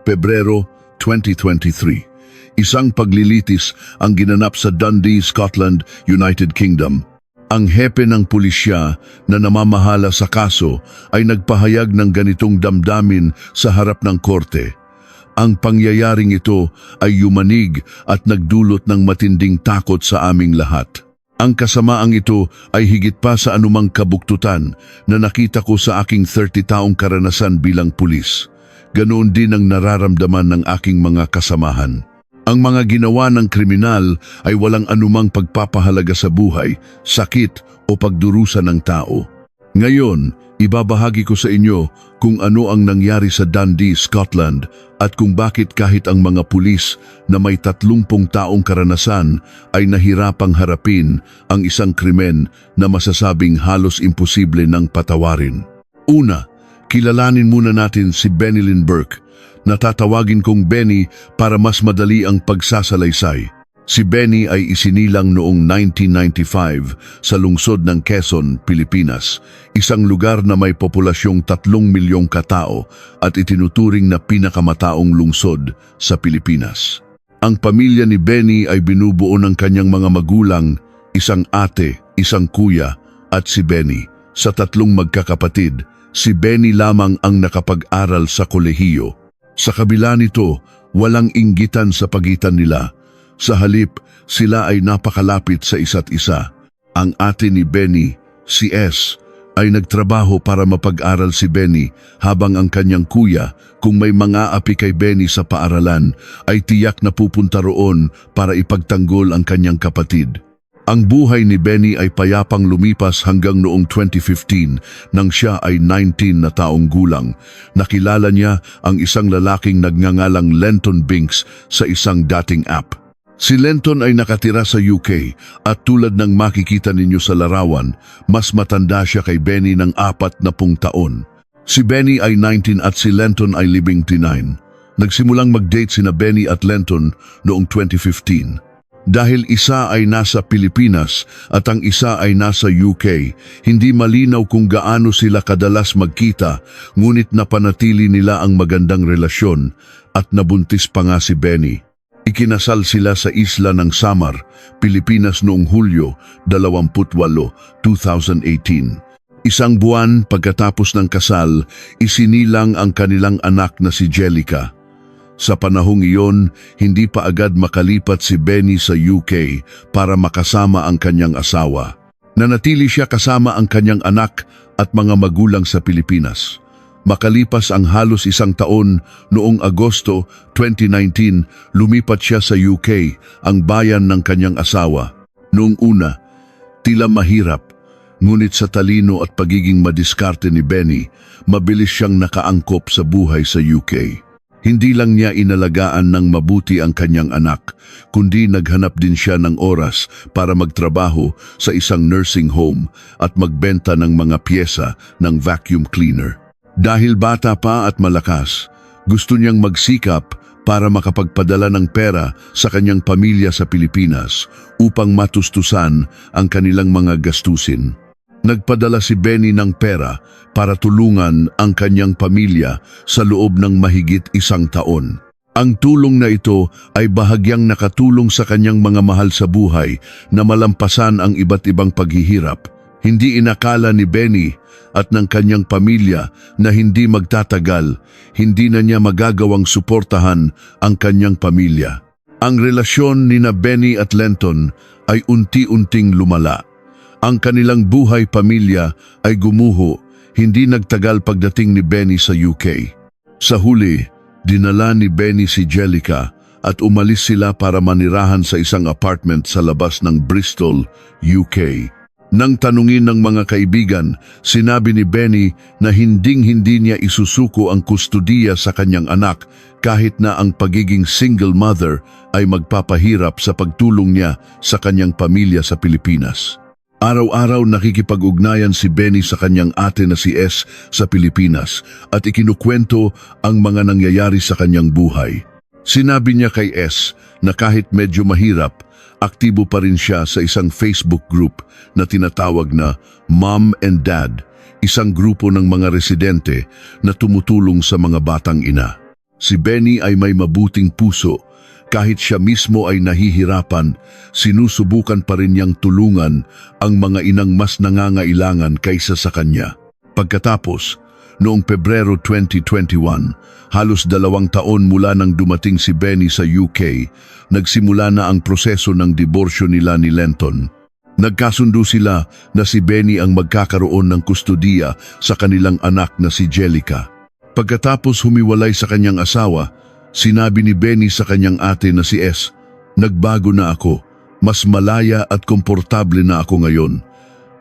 Pebrero 2023. Isang paglilitis ang ginanap sa Dundee, Scotland, United Kingdom. Ang hepe ng pulisya na namamahala sa kaso ay nagpahayag ng ganitong damdamin sa harap ng korte. Ang pangyayaring ito ay yumanig at nagdulot ng matinding takot sa aming lahat. Ang kasamaang ito ay higit pa sa anumang kabuktutan na nakita ko sa aking 30 taong karanasan bilang pulis. Ganoon din ang nararamdaman ng aking mga kasamahan. Ang mga ginawa ng kriminal ay walang anumang pagpapahalaga sa buhay, sakit o pagdurusa ng tao. Ngayon, ibabahagi ko sa inyo kung ano ang nangyari sa Dundee, Scotland at kung bakit kahit ang mga pulis na may 30 taong karanasan ay nahirapang harapin ang isang krimen na masasabing halos imposible ng patawarin. Una, kilalanin muna natin si Benny Lynn Burke. Natatawagin kong Benny para mas madali ang pagsasalaysay. Si Benny ay isinilang noong 1995 sa lungsod ng Quezon, Pilipinas, isang lugar na may populasyong 3 milyong katao at itinuturing na pinakamataong lungsod sa Pilipinas. Ang pamilya ni Benny ay binubuo ng kanyang mga magulang, isang ate, isang kuya at si Benny. Sa 3 magkakapatid, si Benny lamang ang nakapag-aral sa kolehiyo. Sa kabila nito, walang inggitan sa pagitan nila. Sa halip, sila ay napakalapit sa isa't isa. Ang ate ni Benny, si S, ay nagtrabaho para mapag-aral si Benny habang ang kanyang kuya, kung may mga api kay Benny sa paaralan, ay tiyak na pupunta roon para ipagtanggol ang kanyang kapatid. Ang buhay ni Benny ay payapang lumipas hanggang noong 2015 nang siya ay 19 na taong gulang. Nakilala niya ang isang lalaking nagngangalang Lenton Binks sa isang dating app. Si Lenton ay nakatira sa UK at tulad ng makikita ninyo sa larawan, mas matanda siya kay Benny ng 40 taon. Si Benny ay 19 at si Lenton ay 29. Nagsimulang mag-date sina Benny at Lenton noong 2015. Dahil isa ay nasa Pilipinas at ang isa ay nasa UK, hindi malinaw kung gaano sila kadalas magkita, ngunit napanatili nila ang magandang relasyon at nabuntis pa nga si Benny. Ikinasal sila sa isla ng Samar, Pilipinas noong Hulyo 28, 2018. Isang buwan pagkatapos ng kasal, isinilang ang kanilang anak na si Jellica. Sa panahong iyon, hindi pa agad makalipat si Benny sa UK para makasama ang kanyang asawa. Nanatili siya kasama ang kanyang anak at mga magulang sa Pilipinas. Makalipas ang halos 1 taon, noong Agosto 2019, lumipat siya sa UK, ang bayan ng kanyang asawa. Noong una, tila mahirap, ngunit sa talino at pagiging madiskarte ni Benny, mabilis siyang nakaangkop sa buhay sa UK. Hindi lang niya inalagaan ng mabuti ang kanyang anak, kundi naghanap din siya ng oras para magtrabaho sa isang nursing home at magbenta ng mga piyesa ng vacuum cleaner. Dahil bata pa at malakas, gusto niyang magsikap para makapagpadala ng pera sa kanyang pamilya sa Pilipinas upang matustusan ang kanilang mga gastusin. Nagpadala si Benny ng pera para tulungan ang kanyang pamilya sa loob ng mahigit 1 taon. Ang tulong na ito ay bahagyang nakatulong sa kanyang mga mahal sa buhay na malampasan ang iba't ibang paghihirap. Hindi inakala ni Benny at ng kanyang pamilya na hindi magtatagal, hindi na niya magagawang suportahan ang kanyang pamilya. Ang relasyon ni na Benny at Lenton ay unti-unting lumala. Ang kanilang buhay pamilya ay gumuho, hindi nagtagal pagdating ni Benny sa UK. Sa huli, dinala ni Benny si Jellica at umalis sila para manirahan sa isang apartment sa labas ng Bristol, UK. Nang tanungin ng mga kaibigan, sinabi ni Benny na hinding-hindi niya isusuko ang kustudiya sa kanyang anak kahit na ang pagiging single mother ay magpapahirap sa pagtulong niya sa kanyang pamilya sa Pilipinas. Araw-araw nakikipag-ugnayan si Benny sa kanyang ate na si S sa Pilipinas at ikinukwento ang mga nangyayari sa kanyang buhay. Sinabi niya kay S na kahit medyo mahirap, aktibo pa rin siya sa isang Facebook group na tinatawag na Mom and Dad, isang grupo ng mga residente na tumutulong sa mga batang ina. Si Benny ay may mabuting puso. Kahit siya mismo ay nahihirapan, sinusubukan pa rin niyang tulungan ang mga inang mas nangangailangan kaysa sa kanya. Pagkatapos, noong Pebrero 2021, halos 2 taon mula nang dumating si Benny sa UK, nagsimula na ang proseso ng diborsyo nila ni Lenton. Nagkasundo sila na si Benny ang magkakaroon ng kustodiya sa kanilang anak na si Jellica. Pagkatapos humiwalay sa kanyang asawa, sinabi ni Benny sa kanyang ate na si S, "Nagbago na ako, mas malaya at komportable na ako ngayon."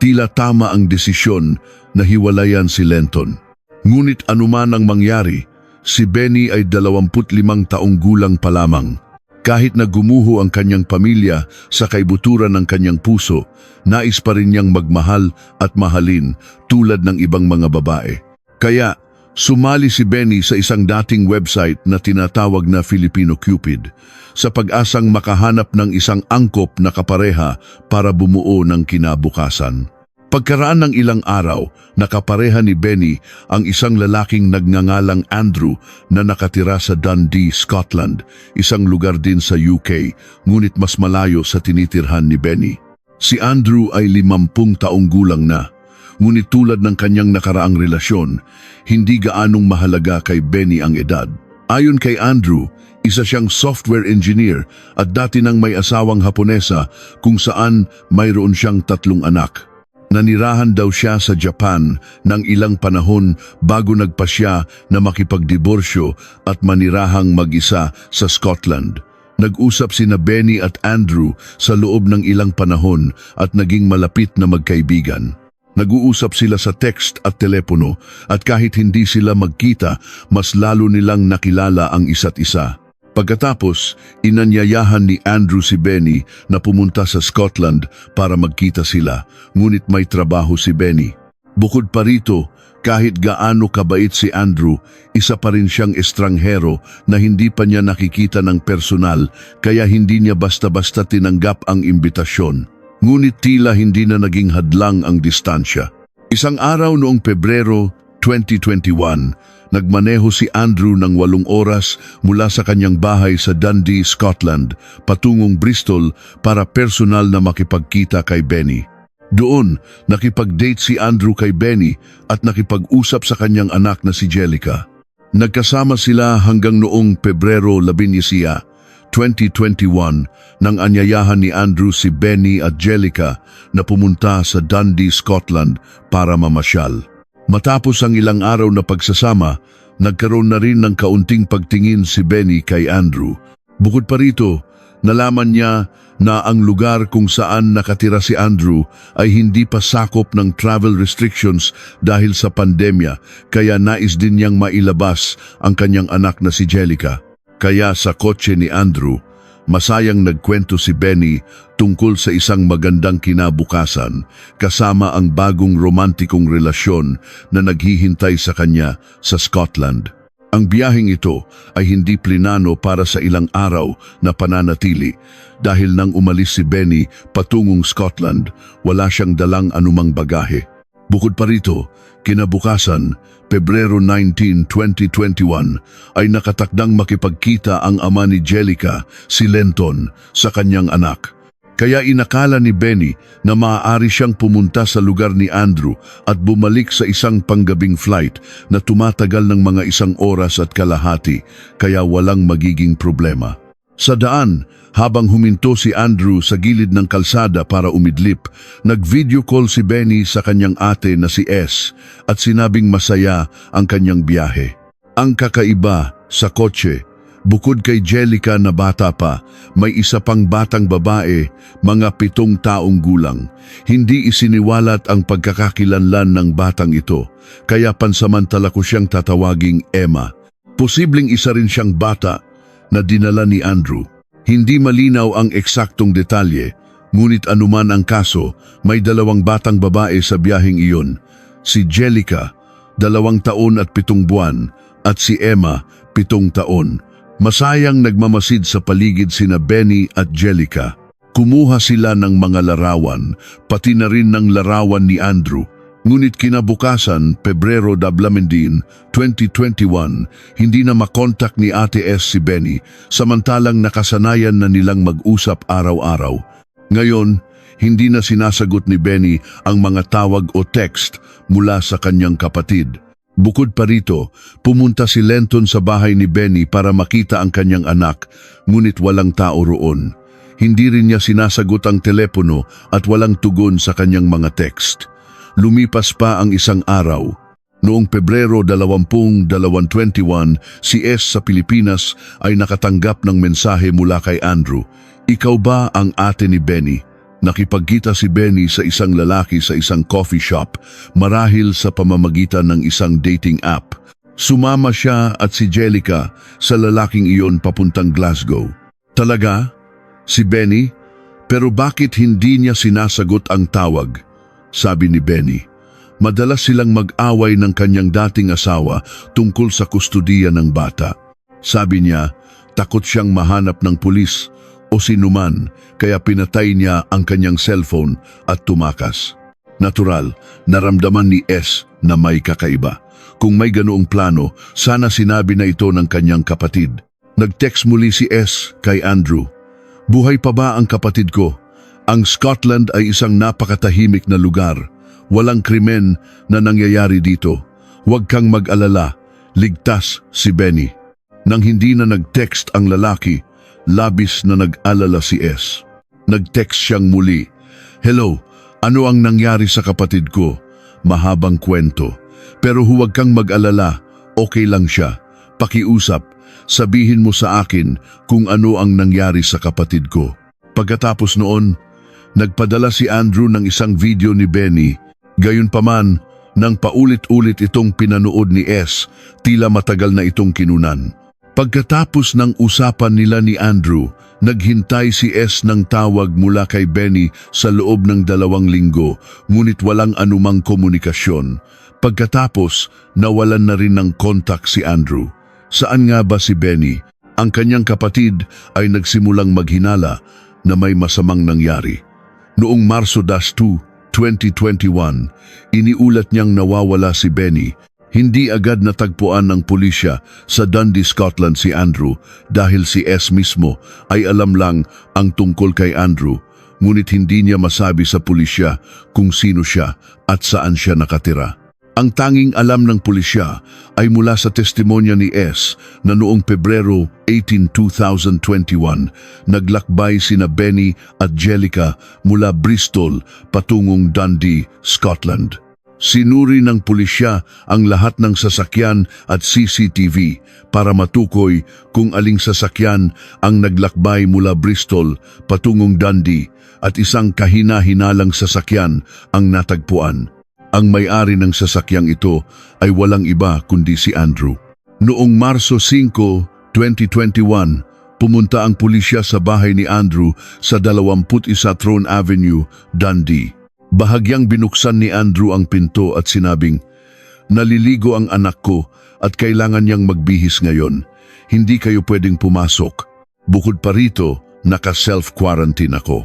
Tila tama ang desisyon na hiwalayan si Lenton. Ngunit anuman ang mangyari, si Benny ay 25 taong gulang pa lamang. Kahit na gumuho ang kanyang pamilya sa kaibuturan ng kanyang puso, nais pa rin niyang magmahal at mahalin tulad ng ibang mga babae. Kaya, sumali si Benny sa isang dating website na tinatawag na Filipino Cupid sa pag-asang makahanap ng isang angkop na kapareha para bumuo ng kinabukasan. Pagkaraan ng ilang araw, nakapareha ni Benny ang isang lalaking nagngangalang Andrew na nakatira sa Dundee, Scotland, isang lugar din sa UK, ngunit mas malayo sa tinitirhan ni Benny. Si Andrew ay 50 taong gulang na. Ngunit tulad ng kanyang nakaraang relasyon, hindi gaanong mahalaga kay Benny ang edad. Ayon kay Andrew, isa siyang software engineer at dati nang may asawang Haponesa kung saan mayroon siyang 3 anak. Nanirahan daw siya sa Japan ng ilang panahon bago nagpasya na makipagdiborsyo at manirahang mag-isa sa Scotland. Nag-usap sina Benny at Andrew sa loob ng ilang panahon at naging malapit na magkaibigan. Nag-uusap sila sa text at telepono at kahit hindi sila magkita, mas lalo nilang nakilala ang isa't isa. Pagkatapos, inanyayahan ni Andrew si Benny na pumunta sa Scotland para magkita sila, ngunit may trabaho si Benny. Bukod pa rito, kahit gaano kabait si Andrew, isa pa rin siyang estranghero na hindi pa niya nakikita ng personal kaya hindi niya basta-basta tinanggap ang imbitasyon. Ngunit tila hindi na naging hadlang ang distansya. Isang araw noong Pebrero 2021, nagmaneho si Andrew ng 8 oras mula sa kanyang bahay sa Dundee, Scotland, patungong Bristol para personal na makipagkita kay Benny. Doon, nakipag-date si Andrew kay Benny at nakipag-usap sa kanyang anak na si Jellica. Nagkasama sila hanggang noong Pebrero 11, 2021 nang anyayahan ni Andrew si Benny at Jellica na pumunta sa Dundee, Scotland para mamasyal. Matapos ang ilang araw na pagsasama, nagkaroon na rin ng kaunting pagtingin si Benny kay Andrew. Bukod pa rito, nalaman niya na ang lugar kung saan nakatira si Andrew ay hindi pa sakop ng travel restrictions dahil sa pandemya, kaya nais din niyang mailabas ang kanyang anak na si Jellica. Kaya sa kotse ni Andrew, masayang nagkwento si Benny tungkol sa isang magandang kinabukasan kasama ang bagong romantikong relasyon na naghihintay sa kanya sa Scotland. Ang biyaheng ito ay hindi plinano para sa ilang araw na pananatili dahil nang umalis si Benny patungong Scotland, wala siyang dalang anumang bagahe. Bukod pa rito, kinabukasan, Pebrero 19, 2021 ay nakatakdang makipagkita ang ama ni Jellica, si Lenton, sa kanyang anak. Kaya inakala ni Benny na maaari siyang pumunta sa lugar ni Andrew at bumalik sa isang panggabing flight na tumatagal ng mga 1 oras at kalahati, kaya walang magiging problema. Sa daan, habang huminto si Andrew sa gilid ng kalsada para umidlip, nag-video call si Benny sa kanyang ate na si S at sinabing masaya ang kanyang biyahe. Ang kakaiba sa kotse, bukod kay Jellica na bata pa, may isa pang batang babae, mga 7 taong gulang. Hindi isiniwalat ang pagkakakilanlan ng batang ito, kaya pansamantala ko siyang tatawaging Emma. Posibleng isa rin siyang bata na dinala ni Andrew. Hindi malinaw ang eksaktong detalye, ngunit anuman ang kaso, may 2 batang babae sa biyaheng iyon. Si Jellica, 2 taon at 7 buwan, at si Emma, 7 taon. Masayang nagmamasid sa paligid sina Benny at Jellica. Kumuha sila ng mga larawan, pati na rin ng larawan ni Andrew. Ngunit kinabukasan, Pebrero 2021, hindi na makontak ni Ate S si Benny, samantalang nakasanayan na nilang mag-usap araw-araw. Ngayon, hindi na sinasagot ni Benny ang mga tawag o text mula sa kanyang kapatid. Bukod pa rito, pumunta si Lenton sa bahay ni Benny para makita ang kanyang anak, ngunit walang tao roon. Hindi rin niya sinasagot ang telepono at walang tugon sa kanyang mga text. Lumipas pa ang isang araw. Noong Pebrero 2021, si S sa Pilipinas ay nakatanggap ng mensahe mula kay Andrew. Ikaw ba ang ate ni Benny? Nakipagkita si Benny sa isang lalaki sa isang coffee shop marahil sa pamamagitan ng isang dating app. Sumama siya at si Jellica sa lalaking iyon papuntang Glasgow. Talaga? Si Benny? Pero bakit hindi niya sinasagot ang tawag? Sabi ni Benny. Madalas silang mag-away ng kanyang dating asawa tungkol sa kustudiya ng bata. Sabi niya, takot siyang mahanap ng pulis o sinuman kaya pinatay niya ang kanyang cellphone at tumakas. Natural, naramdaman ni S na may kakaiba. Kung may ganoong plano, sana sinabi na ito ng kanyang kapatid. Nag-text muli si S kay Andrew. Buhay pa ba ang kapatid ko? Ang Scotland ay isang napakatahimik na lugar. Walang krimen na nangyayari dito. Huwag kang mag-alala. Ligtas si Benny. Nang hindi na nag-text ang lalaki, labis na nag-alala si S. Nag-text siyang muli. Hello, ano ang nangyari sa kapatid ko? Mahabang kwento. Pero huwag kang mag-alala. Okay lang siya. Pakiusap. Sabihin mo sa akin kung ano ang nangyari sa kapatid ko. Pagkatapos noon, nagpadala si Andrew ng isang video ni Benny. Gayunpaman, nang paulit-ulit itong pinanood ni S, tila matagal na itong kinunan. Pagkatapos ng usapan nila ni Andrew, naghintay si S ng tawag mula kay Benny sa loob ng 2 linggo, ngunit walang anumang komunikasyon. Pagkatapos, nawalan na rin ng kontak si Andrew. Saan nga ba si Benny? Ang kanyang kapatid ay nagsimulang maghinala na may masamang nangyari. Noong Marso 2, 2021, iniulat niyang nawawala si Benny. Hindi agad natagpuan ng pulisya sa Dundee, Scotland si Andrew dahil si S mismo ay alam lang ang tungkol kay Andrew, ngunit hindi niya masabi sa pulisya kung sino siya at saan siya nakatira. Ang tanging alam ng pulisya ay mula sa testimonya ni S na noong Pebrero 18, 2021, naglakbay sina Benny at Jellica mula Bristol patungong Dundee, Scotland. Sinuri ng pulisya ang lahat ng sasakyan at CCTV para matukoy kung aling sasakyan ang naglakbay mula Bristol patungong Dundee at isang kahina-hinalang sasakyan ang natagpuan. Ang may-ari ng sasakyang ito ay walang iba kundi si Andrew. Noong Marso 5, 2021, pumunta ang pulisya sa bahay ni Andrew sa 21 Throne Avenue, Dundee. Bahagyang binuksan ni Andrew ang pinto at sinabing, "Naliligo ang anak ko at kailangan niyang magbihis ngayon. Hindi kayo pwedeng pumasok. Bukod pa rito, naka-self-quarantine ako."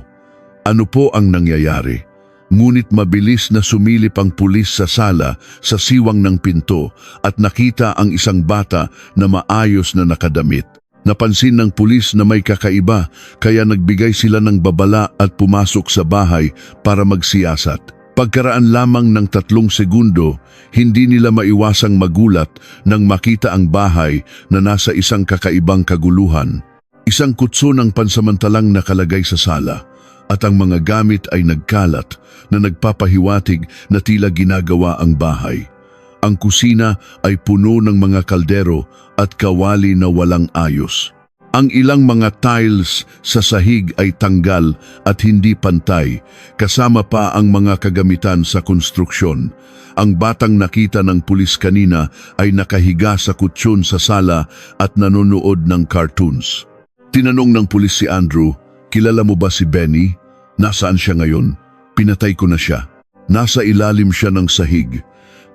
Ano po ang nangyayari? Ngunit mabilis na sumilip ang pulis sa sala sa siwang ng pinto at nakita ang isang bata na maayos na nakadamit. Napansin ng pulis na may kakaiba kaya nagbigay sila ng babala at pumasok sa bahay para magsiyasat. Pagkaraan lamang ng 3 segundo, hindi nila maiwasang magulat nang makita ang bahay na nasa isang kakaibang kaguluhan. Isang kutso ng pansamantalang nakalagay sa sala. At ang mga gamit ay nagkalat na nagpapahiwatig na tila ginagawa ang bahay. Ang kusina ay puno ng mga kaldero at kawali na walang ayos. Ang ilang mga tiles sa sahig ay tanggal at hindi pantay, kasama pa ang mga kagamitan sa konstruksyon. Ang batang nakita ng pulis kanina ay nakahiga sa kutsyon sa sala at nanonood ng cartoons. Tinanong ng pulis si Andrew, "Kilala mo ba si Benny? Nasaan siya ngayon?" "Pinatay ko na siya. Nasa ilalim siya ng sahig."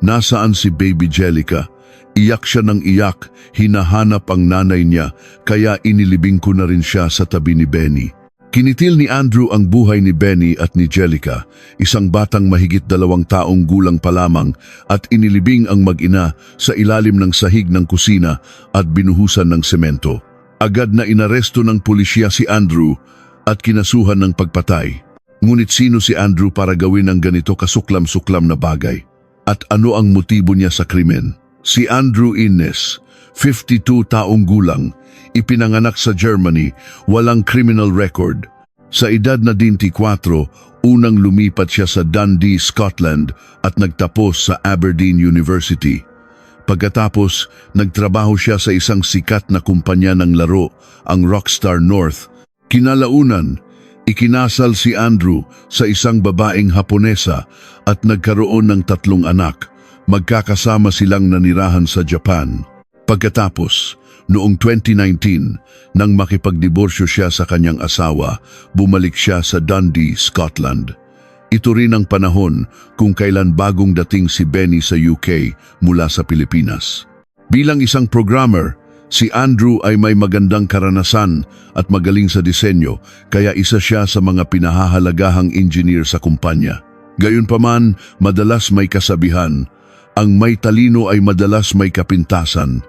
"Nasaan si Baby Jellica?" Iyak siya ng iyak, hinahanap ang nanay niya, kaya inilibing ko na rin siya sa tabi ni Benny. Kinitil ni Andrew ang buhay ni Benny at ni Jellica, isang batang mahigit 2 taong gulang pa lamang, at inilibing ang mag-ina sa ilalim ng sahig ng kusina at binuhusan ng semento. Agad na inaresto ng pulisya si Andrew at kinasuhan ng pagpatay. Ngunit sino si Andrew para gawin ang ganito kasuklam-suklam na bagay? At ano ang motibo niya sa krimen? Si Andrew Innes, 52 taong gulang, ipinanganak sa Germany, walang criminal record. Sa edad na 24, unang lumipat siya sa Dundee, Scotland at nagtapos sa Aberdeen University. Pagkatapos, nagtrabaho siya sa isang sikat na kumpanya ng laro, ang Rockstar North. Kinalaunan, ikinasal si Andrew sa isang babaeng Haponesa at nagkaroon ng 3 anak. Magkakasama silang nanirahan sa Japan. Pagkatapos, noong 2019, nang makipagdiborsyo siya sa kanyang asawa, bumalik siya sa Dundee, Scotland. Ito rin ang panahon kung kailan bagong dating si Benny sa UK mula sa Pilipinas. Bilang isang programmer, si Andrew ay may magandang karanasan at magaling sa disenyo, kaya isa siya sa mga pinahahalagahang engineer sa kumpanya. Gayunpaman, madalas may kasabihan, ang may talino ay madalas may kapintasan.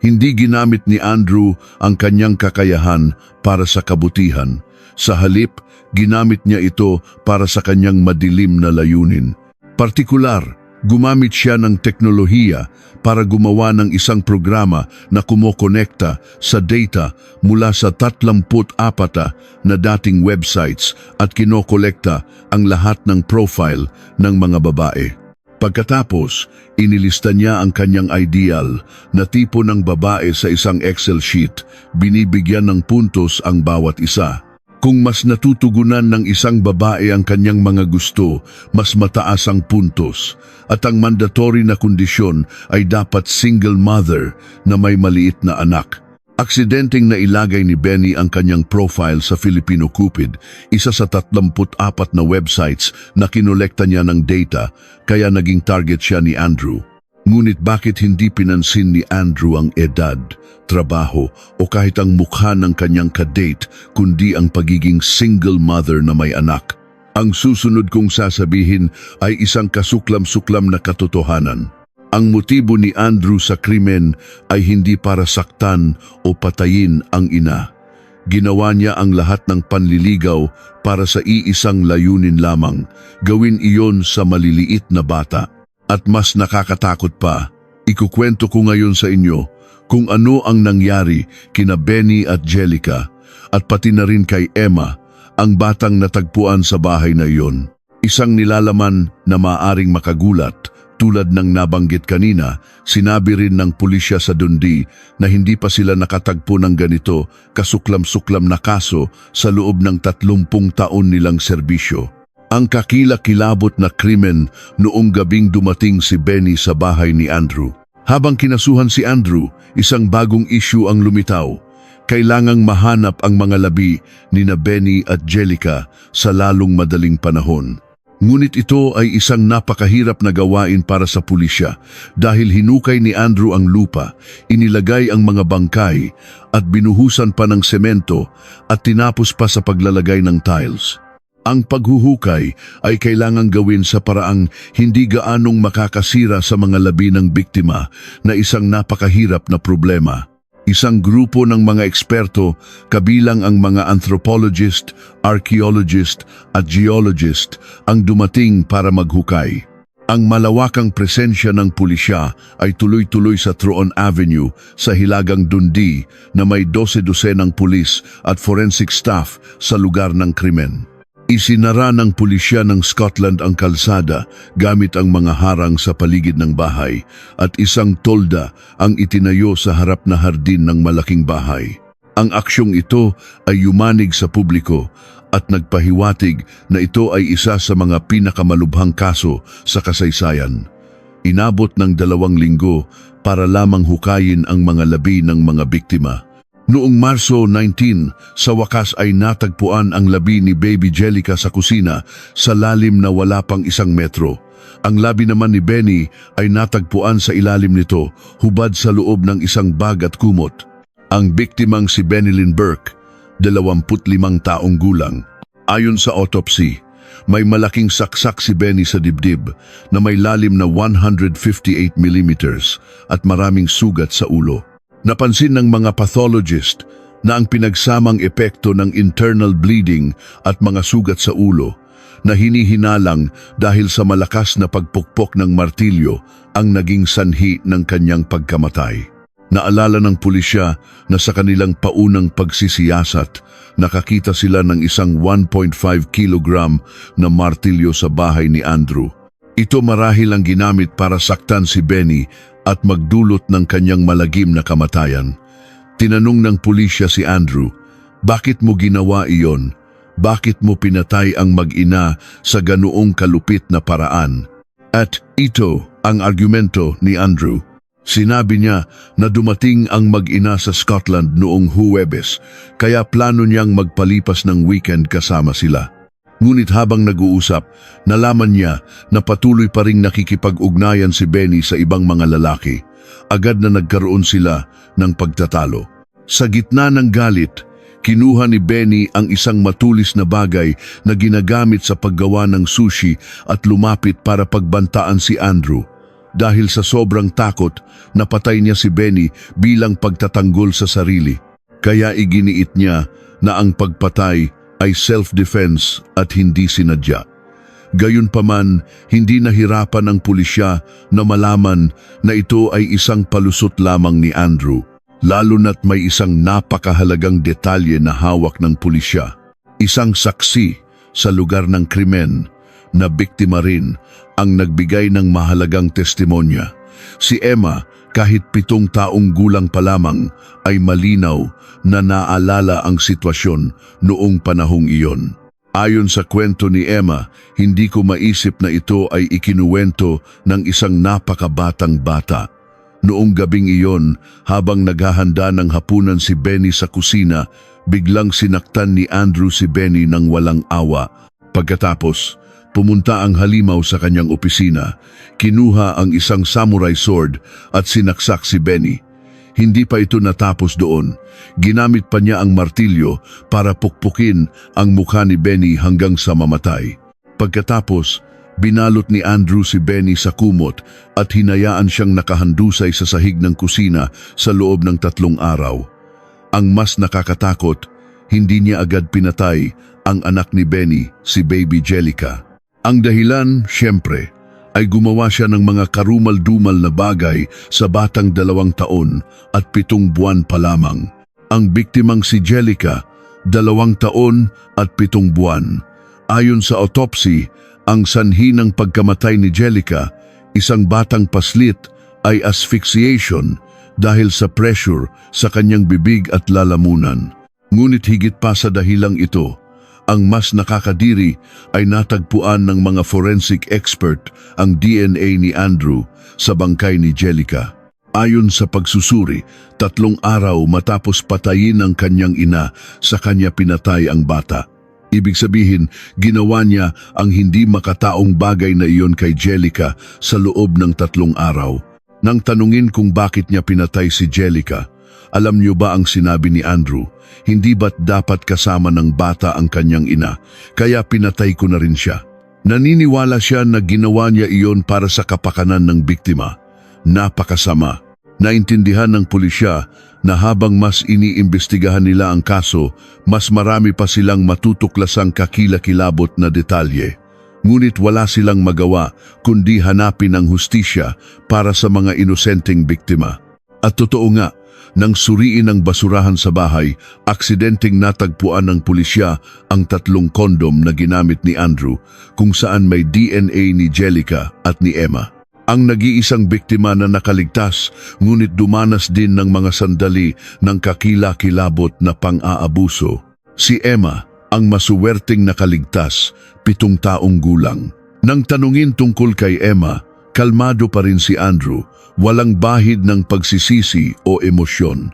Hindi ginamit ni Andrew ang kanyang kakayahan para sa kabutihan. Sa halip, ginamit niya ito para sa kanyang madilim na layunin. Partikular, gumamit siya ng teknolohiya para gumawa ng isang programa na kumokonekta sa data mula sa 34 na dating websites at kinokolekta ang lahat ng profile ng mga babae. Pagkatapos, inilista niya ang kanyang ideal na tipo ng babae sa isang Excel sheet, binibigyan ng puntos ang bawat isa. Kung mas natutugunan ng isang babae ang kanyang mga gusto, mas mataas ang puntos. At ang mandatory na kondisyon ay dapat single mother na may maliit na anak. Aksidenteng nailagay ni Benny ang kanyang profile sa Filipino Cupid, isa sa 34 na websites na kinolekta niya ng data, kaya naging target siya ni Andrew. Ngunit bakit hindi pinansin ni Andrew ang edad, trabaho o kahit ang mukha ng kanyang kadate, kundi ang pagiging single mother na may anak? Ang susunod kong sasabihin ay isang kasuklam-suklam na katotohanan. Ang motibo ni Andrew sa krimen ay hindi para saktan o patayin ang ina. Ginawa niya ang lahat ng panliligaw para sa iisang layunin lamang, gawin iyon sa maliliit na bata. At mas nakakatakot pa, ikukwento ko ngayon sa inyo kung ano ang nangyari kina Benny at Jellica at pati na rin kay Emma, ang batang natagpuan sa bahay na iyon. Isang nilalaman na maaring makagulat. Tulad ng nabanggit kanina, sinabi rin ng pulisya sa Dundee na hindi pa sila nakatagpo ng ganito kasuklam-suklam na kaso sa loob ng 30 taon nilang serbisyo. Ang kakilakilabot na krimen noong gabing dumating si Benny sa bahay ni Andrew. Habang kinasuhan si Andrew, isang bagong issue ang lumitaw. Kailangang mahanap ang mga labi ni na Benny at Jellica sa lalong madaling panahon. Ngunit ito ay isang napakahirap na gawain para sa pulisya dahil hinukay ni Andrew ang lupa, inilagay ang mga bangkay at binuhusan pa ng semento at tinapos pa sa paglalagay ng tiles. Ang paghuhukay ay kailangang gawin sa paraang hindi gaanong makakasira sa mga labi ng biktima na isang napakahirap na problema. Isang grupo ng mga eksperto, kabilang ang mga anthropologist, archaeologist at geologist ang dumating para maghukay. Ang malawakang presensya ng pulisya ay tuloy-tuloy sa Troon Avenue sa Hilagang Dundee na may 12 ng pulis at forensic staff sa lugar ng krimen. Isinara ng pulisya ng Scotland ang kalsada gamit ang mga harang sa paligid ng bahay at isang tolda ang itinayo sa harap na hardin ng malaking bahay. Ang aksyong ito ay yumanig sa publiko at nagpahiwatig na ito ay isa sa mga pinakamalubhang kaso sa kasaysayan. Inabot ng 2 linggo para lamang hukayin ang mga labi ng mga biktima. Noong Marso 19, sa wakas ay natagpuan ang labi ni Baby Jellica sa kusina sa lalim na wala pang 1 metro. Ang labi naman ni Benny ay natagpuan sa ilalim nito, hubad sa loob ng isang bag at kumot. Ang biktimang si Benilyn Burke 25 taong gulang. Ayon sa autopsy, may malaking saksak si Benny sa dibdib na may lalim na 158 millimeters at maraming sugat sa ulo. Napansin ng mga pathologist na ang pinagsamang epekto ng internal bleeding at mga sugat sa ulo na hinihinalang dahil sa malakas na pagpukpok ng martilyo ang naging sanhi ng kanyang pagkamatay. Naalala ng pulisya na sa kanilang paunang pagsisiyasat, nakakita sila ng isang 1.5 kilogram na martilyo sa bahay ni Andrew. Ito marahil ang ginamit para saktan si Benny at magdulot ng kanyang malagim na kamatayan. Tinanong ng pulisya si Andrew, "Bakit mo ginawa iyon? Bakit mo pinatay ang mag-ina sa ganoong kalupit na paraan?" At ito ang argumento ni Andrew. Sinabi niya na dumating ang mag-ina sa Scotland noong Huwebes, kaya plano niyang magpalipas ng weekend kasama sila. Ngunit habang nag-uusap, nalaman niya na patuloy pa ring nakikipag-ugnayan si Benny sa ibang mga lalaki. Agad na nagkaroon sila ng pagtatalo. Sa gitna ng galit, kinuha ni Benny ang isang matulis na bagay na ginagamit sa paggawa ng sushi at lumapit para pagbantaan si Andrew. Dahil sa sobrang takot, napatay niya si Benny bilang pagtatanggol sa sarili. Kaya iginiit niya na ang pagpatay ay self-defense at hindi sinadya. Gayunpaman, hindi nahirapan ang pulisya na malaman na ito ay isang palusot lamang ni Andrew, lalo na't may isang napakahalagang detalye na hawak ng pulisya. Isang saksi sa lugar ng krimen na biktima rin ang nagbigay ng mahalagang testimonya. Si Emma, kahit 7 taong gulang pa lamang, ay malinaw na naalala ang sitwasyon noong panahong iyon. Ayon sa kwento ni Emma, hindi ko maisip na ito ay ikinuwento ng isang napakabatang bata. Noong gabing iyon, habang naghahanda ng hapunan si Benny sa kusina, biglang sinaktan ni Andrew si Benny ng walang awa. Pagkatapos, pumunta ang halimaw sa kanyang opisina, kinuha ang isang samurai sword at sinaksak si Benny. Hindi pa ito natapos doon. Ginamit pa niya ang martilyo para pukpukin ang mukha ni Benny hanggang sa mamatay. Pagkatapos, binalot ni Andrew si Benny sa kumot at hinayaan siyang nakahandusay sa sahig ng kusina sa loob ng 3 araw. Ang mas nakakatakot, hindi niya agad pinatay ang anak ni Benny, si baby Jellica. Ang dahilan, siyempre, ay gumawa siya ng mga karumal-dumal na bagay sa batang 2 taon at 7 buwan pa lamang. Ang biktimang si Jellica, 2 taon at 7 buwan. Ayon sa autopsy, ang sanhi ng pagkamatay ni Jellica, isang batang paslit, ay asphyxiation dahil sa pressure sa kanyang bibig at lalamunan. Ngunit higit pa sa dahilang ito, ang mas nakakadiri ay natagpuan ng mga forensic expert ang DNA ni Andrew sa bangkay ni Jellica. Ayon sa pagsusuri, 3 araw matapos patayin ng kanyang ina, sa kanya pinatay ang bata. Ibig sabihin, ginawa niya ang hindi makataong bagay na iyon kay Jellica sa loob ng 3 araw. Nang tanungin kung bakit niya pinatay si Jellica, alam niyo ba ang sinabi ni Andrew? Hindi ba't dapat kasama ng bata ang kanyang ina, kaya pinatay ko na rin siya. Naniniwala siya na ginawa niya iyon para sa kapakanan ng biktima. Napakasama. Naintindihan ng pulisya na habang mas iniimbestigahan nila ang kaso, mas marami pa silang matutuklasang kakilakilabot na detalye. Ngunit wala silang magawa kundi hanapin ang hustisya para sa mga inosenteng biktima. At totoo nga, nang suriin ang basurahan sa bahay, aksidenteng natagpuan ng pulisya ang 3 kondom na ginamit ni Andrew, kung saan may DNA ni Jellica at ni Emma. Ang nag-iisang biktima na nakaligtas, ngunit dumanas din ng mga sandali ng kakilakilabot na pang-aabuso. Si Emma, ang masuwerteng nakaligtas, 7 taong gulang. Nang tanungin tungkol kay Emma, kalmado pa rin si Andrew. Walang bahid ng pagsisisi o emosyon.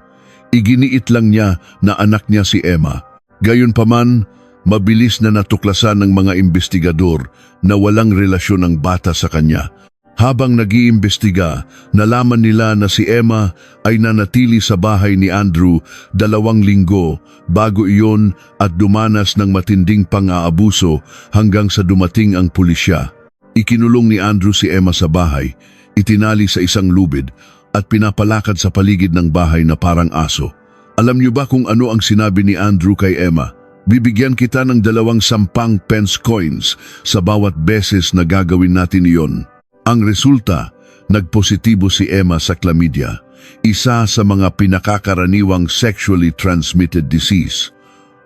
Iginiit lang niya na anak niya si Emma. Gayunpaman, mabilis na natuklasan ng mga investigador na walang relasyon ng bata sa kanya. Habang nag-iimbestiga, nalaman nila na si Emma ay nanatili sa bahay ni Andrew 2 linggo bago iyon at dumanas ng matinding pang-aabuso hanggang sa dumating ang pulisya. Ikinulong ni Andrew si Emma sa bahay, itinali sa isang lubid at pinapalakad sa paligid ng bahay na parang aso. Alam niyo ba kung ano ang sinabi ni Andrew kay Emma? Bibigyan kita ng 210 pence coins sa bawat beses na gagawin natin iyon. Ang resulta, nagpositibo si Emma sa chlamydia, isa sa mga pinakakaraniwang sexually transmitted disease.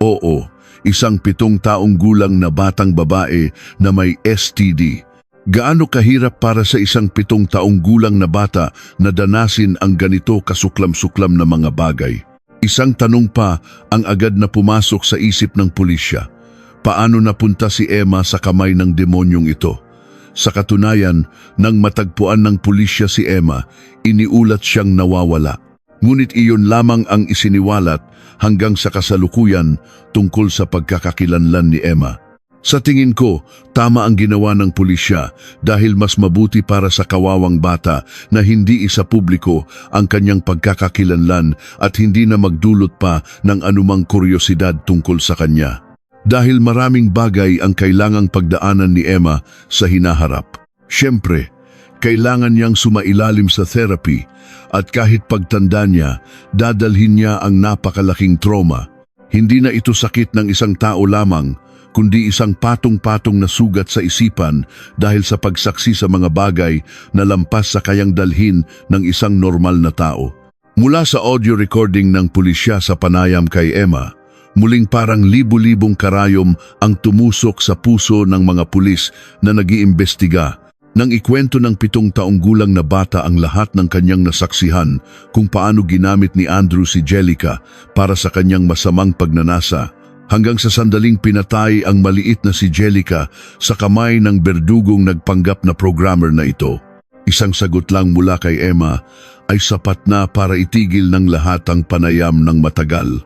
Oo, isang 7 taong gulang na batang babae na may STD. Gaano kahirap para sa isang 7 taong gulang na bata na danasin ang ganito kasuklam-suklam na mga bagay? Isang tanong pa ang agad na pumasok sa isip ng pulisya. Paano napunta si Emma sa kamay ng demonyong ito? Sa katunayan, nang matagpuan ng pulisya si Emma, iniulat siyang nawawala. Ngunit iyon lamang ang isiniwalat hanggang sa kasalukuyan tungkol sa pagkakakilanlan ni Emma. Sa tingin ko, tama ang ginawa ng pulisya dahil mas mabuti para sa kawawang bata na hindi isa publiko ang kanyang pagkakakilanlan at hindi na magdulot pa ng anumang kuryosidad tungkol sa kanya. Dahil maraming bagay ang kailangang pagdaanan ni Emma sa hinaharap. Siyempre, kailangan niyang sumailalim sa therapy at kahit pagtanda niya, dadalhin niya ang napakalaking trauma. Hindi na ito sakit ng isang tao lamang, kundi isang patong-patong na sugat sa isipan dahil sa pagsaksi sa mga bagay na lampas sa kayang dalhin ng isang normal na tao. Mula sa audio recording ng pulisya sa panayam kay Emma, muling parang libu-libong karayom ang tumusok sa puso ng mga pulis na nag-iimbestiga nang ikwento ng 7 taong gulang na bata ang lahat ng kanyang nasaksihan kung paano ginamit ni Andrew si Jellica para sa kanyang masamang pagnanasa hanggang sa sandaling pinatay ang maliit na si Jellica sa kamay ng berdugong nagpanggap na programmer na ito. Isang sagot lang mula kay Emma ay sapat na para itigil ng lahat ang panayam ng matagal.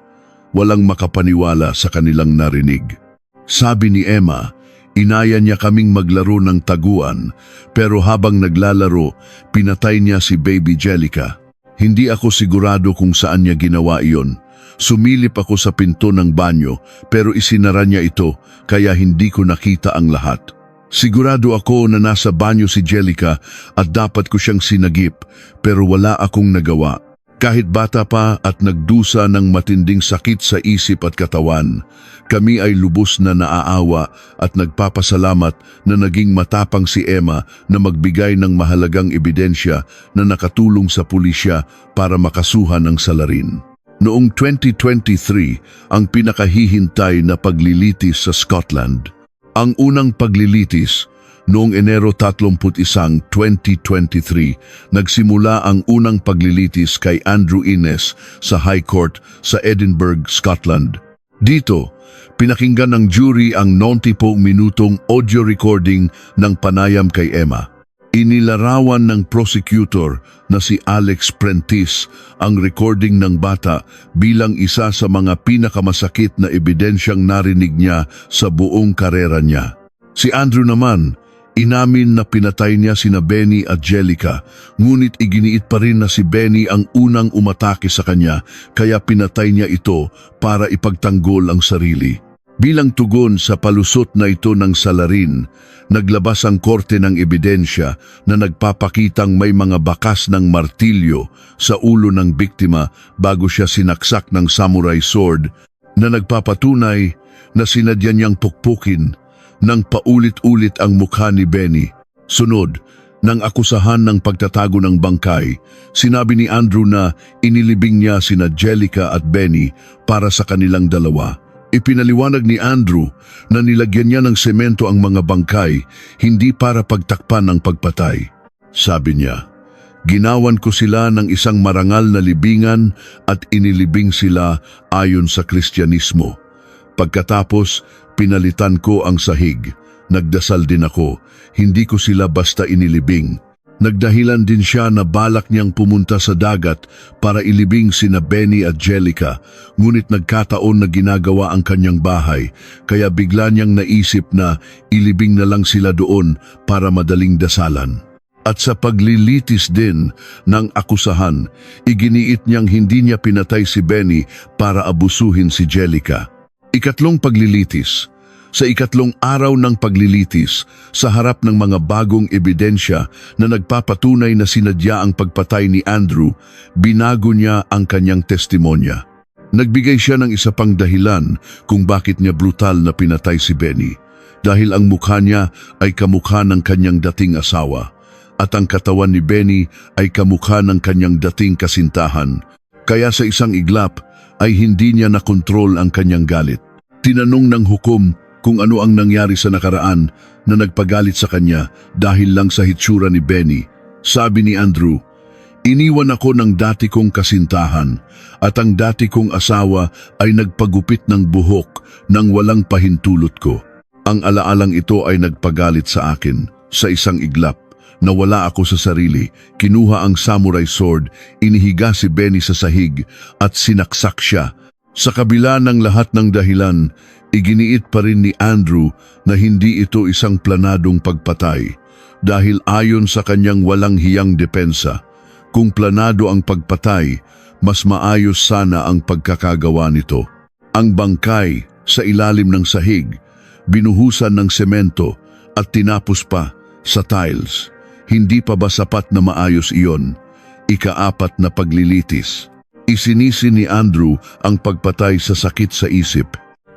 Walang makapaniwala sa kanilang narinig. Sabi ni Emma, inaya niya kaming maglaro ng taguan, pero habang naglalaro, pinatay niya si Baby Jellica. Hindi ako sigurado kung saan niya ginawa iyon. Sumilip ako sa pinto ng banyo, pero isinara niya ito, kaya hindi ko nakita ang lahat. Sigurado ako na nasa banyo si Jellica at dapat ko siyang sinagip, pero wala akong nagawa. Kahit bata pa at nagdusa ng matinding sakit sa isip at katawan, kami ay lubos na naaawa at nagpapasalamat na naging matapang si Emma na magbigay ng mahalagang ebidensya na nakatulong sa pulisya para makasuhan ang salarin. Noong 2023, ang pinakahihintay na paglilitis sa Scotland. Ang unang paglilitis, noong Enero 31, 2023, nagsimula ang unang paglilitis kay Andrew Innes sa High Court sa Edinburgh, Scotland. Dito, pinakinggan ng jury ang 90 minutong audio recording ng panayam kay Emma. Inilarawan ng prosecutor na si Alex Prentice ang recording ng bata bilang isa sa mga pinakamasakit na ebidensyang narinig niya sa buong karera niya. Si Andrew naman, inamin na pinatay niya sina Benny at Jellica, ngunit iginiit pa rin na si Benny ang unang umatake sa kanya kaya pinatay niya ito para ipagtanggol ang sarili. Bilang tugon sa palusot na ito ng salarin, naglabas ang korte ng ebidensya na nagpapakitang may mga bakas ng martilyo sa ulo ng biktima bago siya sinaksak ng samurai sword na nagpapatunay na sinadya niyang pukpukin nang paulit-ulit ang mukha ni Benny. Sunod, nang akusahan ng pagtatago ng bangkay, sinabi ni Andrew na inilibing niya sina Jellica at Benny para sa kanilang dalawa. Ipinaliwanag ni Andrew na nilagyan niya ng semento ang mga bangkay hindi para pagtakpan ng pagpatay. Sabi niya, "Ginawan ko sila ng isang marangal na libingan at inilibing sila ayon sa Kristyanismo. Pagkatapos, pinalitan ko ang sahig. Nagdasal din ako, hindi ko sila basta inilibing." Nagdahilan din siya na balak niyang pumunta sa dagat para ilibing sina Benny at Jellica, ngunit nagkataon na ginagawa ang kanyang bahay, kaya bigla niyang naisip na ilibing na lang sila doon para madaling dasalan. At sa paglilitis din ng akusahan, iginiit niyang hindi niya pinatay si Benny para abusuhin si Jellica. Ikatlong paglilitis. Sa ikatlong araw ng paglilitis, sa harap ng mga bagong ebidensya na nagpapatunay na sinadya ang pagpatay ni Andrew, binago niya ang kanyang testimonya. Nagbigay siya ng isa pang dahilan kung bakit niya brutal na pinatay si Benny. Dahil ang mukha niya ay kamukha ng kanyang dating asawa, at ang katawan ni Benny ay kamukha ng kanyang dating kasintahan. Kaya sa isang iglap ay hindi niya nakontrol ang kanyang galit. Tinanong ng hukom kung ano ang nangyari sa nakaraan na nagpagalit sa kanya dahil lang sa hitsura ni Benny. Sabi ni Andrew, "Iniwan ako ng dati kong kasintahan at ang dati kong asawa ay nagpagupit ng buhok nang walang pahintulot ko. Ang alaalang ito ay nagpagalit sa akin. Sa isang iglap, nawala ako sa sarili, kinuha ang samurai sword, inihiga si Benny sa sahig at sinaksak siya. Sa kabila ng lahat ng dahilan, iginiit pa rin ni Andrew na hindi ito isang planadong pagpatay dahil ayon sa kanyang walang hiyang depensa, kung planado ang pagpatay, mas maayos sana ang pagkakagawa nito. Ang bangkay sa ilalim ng sahig, binuhusan ng semento at tinapos pa sa tiles. Hindi pa ba sapat na maayos iyon? Ikaapat na paglilitis. Isinisi ni Andrew ang pagpatay sa sakit sa isip.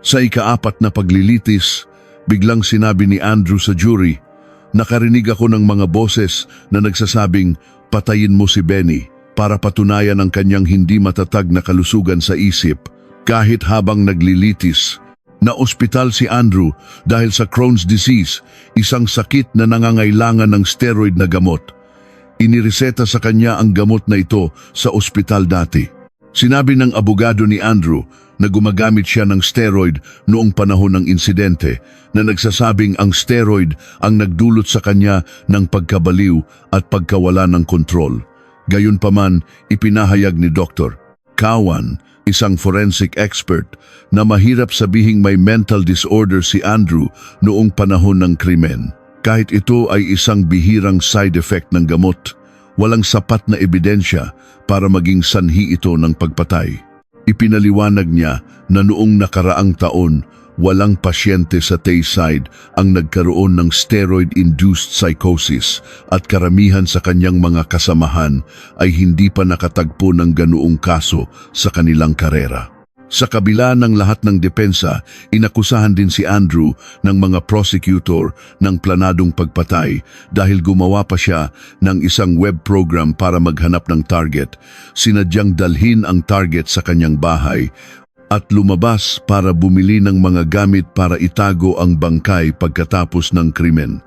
Sa ikaapat na paglilitis, biglang sinabi ni Andrew sa jury, "Nakarinig ako ng mga boses na nagsasabing, patayin mo si Benny para patunayan ang kanyang hindi matatag na kalusugan sa isip." Kahit habang naglilitis, na-ospital si Andrew dahil sa Crohn's disease, isang sakit na nangangailangan ng steroid na gamot. Inireseta sa kanya ang gamot na ito sa ospital dati. Sinabi ng abogado ni Andrew na gumagamit siya ng steroid noong panahon ng insidente, na nagsasabing ang steroid ang nagdulot sa kanya ng pagkabaliw at pagkawala ng kontrol. Gayunpaman, ipinahayag ni Dr. Cowan, isang forensic expert, na mahirap sabihing may mental disorder si Andrew noong panahon ng krimen. Kahit ito ay isang bihirang side effect ng gamot, walang sapat na ebidensya para maging sanhi ito ng pagpatay. Ipinaliwanag niya na noong nakaraang taon, walang pasyente sa Tayside ang nagkaroon ng steroid-induced psychosis at karamihan sa kanyang mga kasamahan ay hindi pa nakatagpo ng ganoong kaso sa kanilang karera. Sa kabila ng lahat ng depensa, inakusahan din si Andrew ng mga prosecutor ng planadong pagpatay dahil gumawa pa siya ng isang web program para maghanap ng target. Sinadyang dalhin ang target sa kanyang bahay at lumabas para bumili ng mga gamit para itago ang bangkay pagkatapos ng krimen.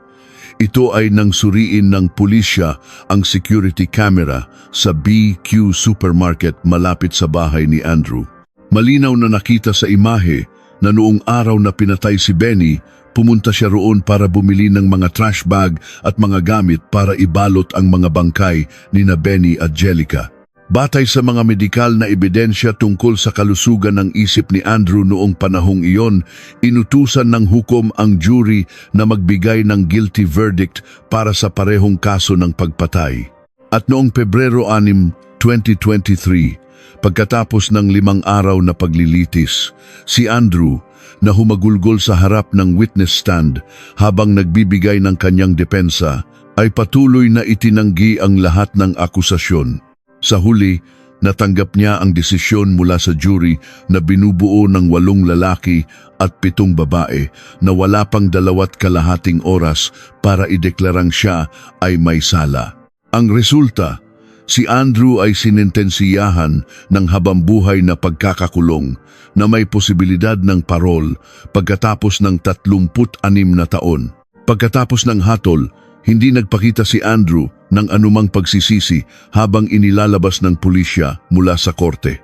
Ito ay nang suriin ng pulisya ang security camera sa BQ Supermarket malapit sa bahay ni Andrew. Malinaw na nakita sa imahe na noong araw na pinatay si Benny, pumunta siya roon para bumili ng mga trash bag at mga gamit para ibalot ang mga bangkay ni na Benny at Jellica. Batay sa mga medikal na ebidensya tungkol sa kalusugan ng isip ni Andrew noong panahong iyon, inutusan ng hukom ang jury na magbigay ng guilty verdict para sa parehong kaso ng pagpatay. At noong Pebrero 6, 2023, pagkatapos ng 5 araw na paglilitis, si Andrew na humagulgol sa harap ng witness stand habang nagbibigay ng kanyang depensa ay patuloy na itinanggi ang lahat ng akusasyon. Sa huli, natanggap niya ang desisyon mula sa jury na binubuo ng 8 lalaki at 7 babae na wala pang 2.5 oras para ideklarang siya ay may sala. Ang resulta, si Andrew ay sinentensiyahan ng habambuhay na pagkakakulong na may posibilidad ng parol pagkatapos ng 36 na taon. Pagkatapos ng hatol, hindi nagpakita si Andrew ng anumang pagsisisi habang inilalabas ng pulisya mula sa korte.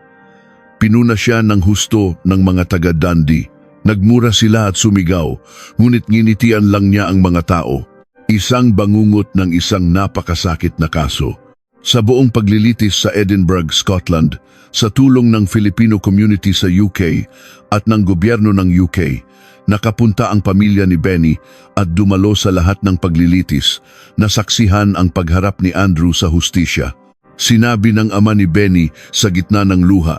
Pinuna siya ng husto ng mga taga-Dundee. Nagmura sila at sumigaw, ngunit nginitian lang niya ang mga tao. Isang bangungot ng isang napakasakit na kaso. Sa buong paglilitis sa Edinburgh, Scotland, sa tulong ng Filipino community sa UK at ng gobyerno ng UK, Nakapunta ang pamilya ni Benny at dumalo sa lahat ng paglilitis, nasaksihan ang pagharap ni Andrew sa hustisya. Sinabi ng ama ni Benny sa gitna ng luha,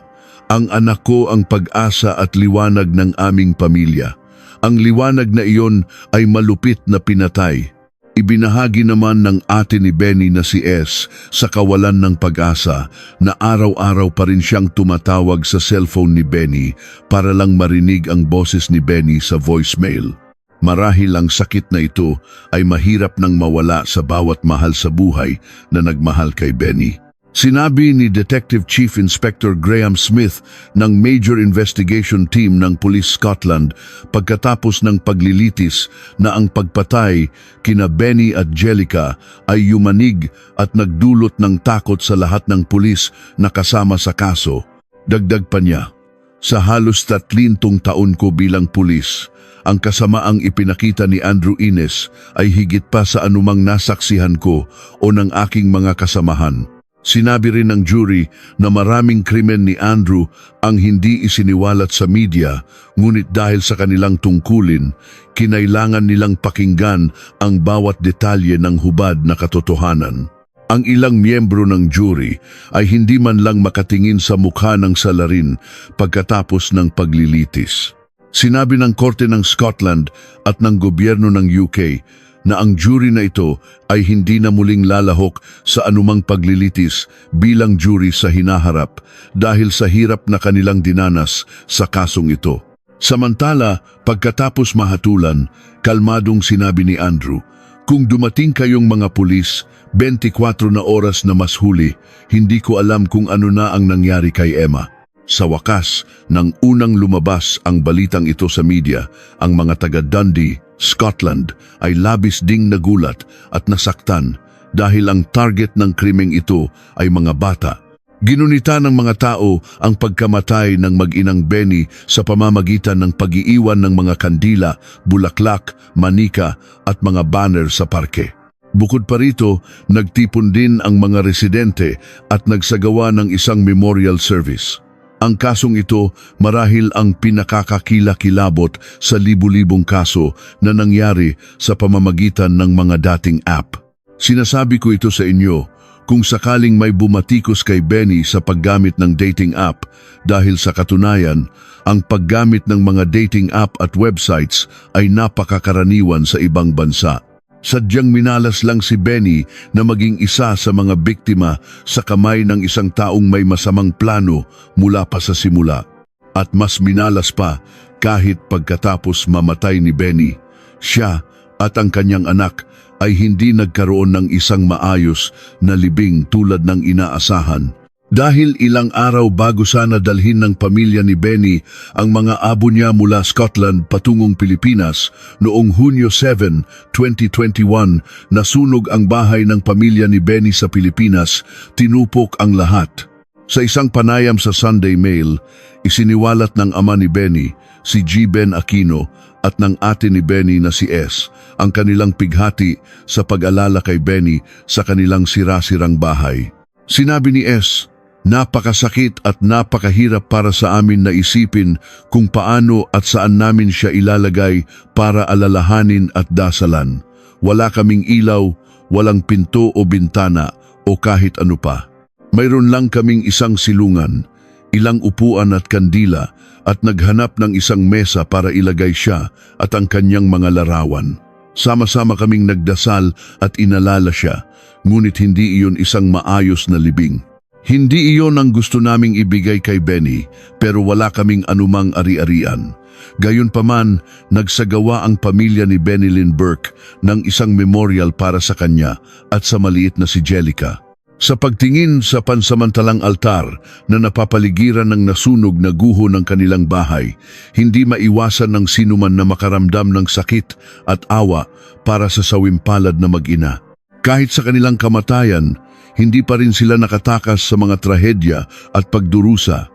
"Ang anak ko ang pag-asa at liwanag ng aming pamilya. Ang liwanag na iyon ay malupit na pinatay." Ibinahagi naman ng ate ni Benny na si S sa kawalan ng pag-asa na araw-araw pa rin siyang tumatawag sa cellphone ni Benny para lang marinig ang boses ni Benny sa voicemail. Marahil ang sakit na ito ay mahirap nang mawala sa bawat mahal sa buhay na nagmahal kay Benny. Sinabi ni Detective Chief Inspector Graham Smith ng Major Investigation Team ng Police Scotland pagkatapos ng paglilitis na ang pagpatay kina Benny at Jellica ay yumanig at nagdulot ng takot sa lahat ng pulis na kasama sa kaso. Dagdag pa niya, "Sa halos 30 taon ko bilang pulis, ang kasamaang ipinakita ni Andrew Ines ay higit pa sa anumang nasaksihan ko o ng aking mga kasamahan." Sinabi rin ng jury na maraming krimen ni Andrew ang hindi isiniwalat sa media, ngunit dahil sa kanilang tungkulin, kinailangan nilang pakinggan ang bawat detalye ng hubad na katotohanan. Ang ilang miyembro ng jury ay hindi man lang makatingin sa mukha ng salarin pagkatapos ng paglilitis. Sinabi ng Korte ng Scotland at ng gobyerno ng UK na ang jury na ito ay hindi na muling lalahok sa anumang paglilitis bilang jury sa hinaharap dahil sa hirap na kanilang dinanas sa kasong ito. Samantala, pagkatapos mahatulan, kalmadong sinabi ni Andrew, "Kung dumating kayong mga pulis, 24 na oras na mas huli, hindi ko alam kung ano na ang nangyari kay Emma." Sa wakas, nang unang lumabas ang balitang ito sa media, ang mga taga Dundee, Scotland ay labis ding nagulat at nasaktan dahil ang target ng krimeng ito ay mga bata. Ginunita ng mga tao ang pagkamatay ng mag-inang Benny sa pamamagitan ng pag-iiwan ng mga kandila, bulaklak, manika at mga banner sa parke. Bukod pa rito, nagtipon din ang mga residente at nagsagawa ng isang memorial service. Ang kasong ito marahil ang pinakakakilakilabot sa libu-libong kaso na nangyari sa pamamagitan ng mga dating app. Sinasabi ko ito sa inyo kung sakaling may bumatikos kay Benny sa paggamit ng dating app dahil sa katunayan, ang paggamit ng mga dating app at websites ay napakakaraniwan sa ibang bansa. Sadyang minalas lang si Benny na maging isa sa mga biktima sa kamay ng isang taong may masamang plano mula pa sa simula. At mas minalas pa kahit pagkatapos mamatay ni Benny, siya at ang kanyang anak ay hindi nagkaroon ng isang maayos na libing tulad ng inaasahan. Dahil ilang araw bago sana dalhin ng pamilya ni Benny ang mga abo niya mula Scotland patungong Pilipinas, noong Hunyo 7, 2021, nasunog ang bahay ng pamilya ni Benny sa Pilipinas, tinupok ang lahat. Sa isang panayam sa Sunday Mail, isiniwalat ng ama ni Benny, si G. Ben Aquino, at ng ate ni Benny na si S, ang kanilang pighati sa pag-alala kay Benny sa kanilang sira-sirang bahay. Sinabi ni S, "Napakasakit at napakahirap para sa amin na isipin kung paano at saan namin siya ilalagay para alalahanin at dasalan. Wala kaming ilaw, walang pinto o bintana o kahit ano pa. Mayroon lang kaming isang silungan, ilang upuan at kandila at naghanap ng isang mesa para ilagay siya at ang kanyang mga larawan. Sama-sama kaming nagdasal at inalala siya, ngunit hindi iyon isang maayos na libing. Hindi iyon ang gusto naming ibigay kay Benny, pero wala kaming anumang ari-arian. Gayunpaman, nagsagawa ang pamilya ni Benny Lynn Burke ng isang memorial para sa kanya at sa maliit na si Jellica. Sa pagtingin sa pansamantalang altar na napapaligiran ng nasunog na guho ng kanilang bahay, hindi maiwasan ng sinuman na makaramdam ng sakit at awa para sa sawimpalad na mag-ina. Kahit sa kanilang kamatayan, hindi pa rin sila nakatakas sa mga trahedya at pagdurusa